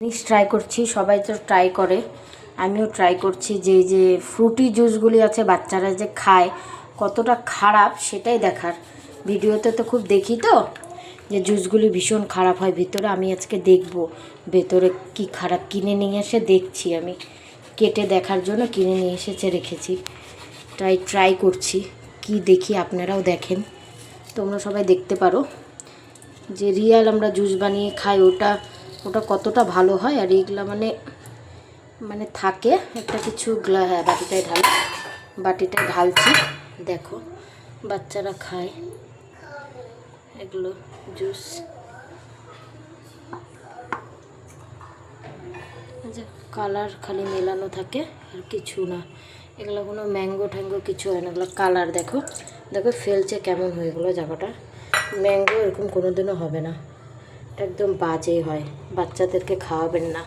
জিনিস ট্রাই করছি, সবাই তো ট্রাই করে, আমিও ট্রাই করছি। যে ফ্রুটি জুসগুলি আছে বাচ্চারা যে খায় কতটা খারাপ সেটাই দেখার। ভিডিওতে তো খুব দেখি তো যে জুসগুলি ভীষণ খারাপ হয় ভিতরে। আমি আজকে দেখব ভেতরে কি খারাপ। কিনে নিয়ে এসে দেখছি, আমি কেটে দেখার জন্য কিনে নিয়ে এসেছে রেখেছি। ট্রাই করছি, কি দেখি আপনারাও দেখেন, তোমরা সবাই দেখতে পারো যে রিয়াল আমরা জুস বানিয়ে খাই ওটা কতটা ভালো হয়। আর এইগুলা মানে থাকে একটা কিছু, হ্যাঁ বাটিটায় ঢালছি, দেখো বাচ্চারা খায় এগুলো জুস। কালার খালি মেলানো থাকে আর কিছু না, এগুলো কোনো ম্যাঙ্গো ট্যাঙ্গো কিছু হয় না, এগুলো কালার। দেখো ফেলছে কেমন হয়ে গেলো জায়গাটা। ম্যাঙ্গো এরকম কোনো দিনও হবে না, এটা একদম বাজে হয়, বাচ্চাদেরকে খাওয়াবেন না।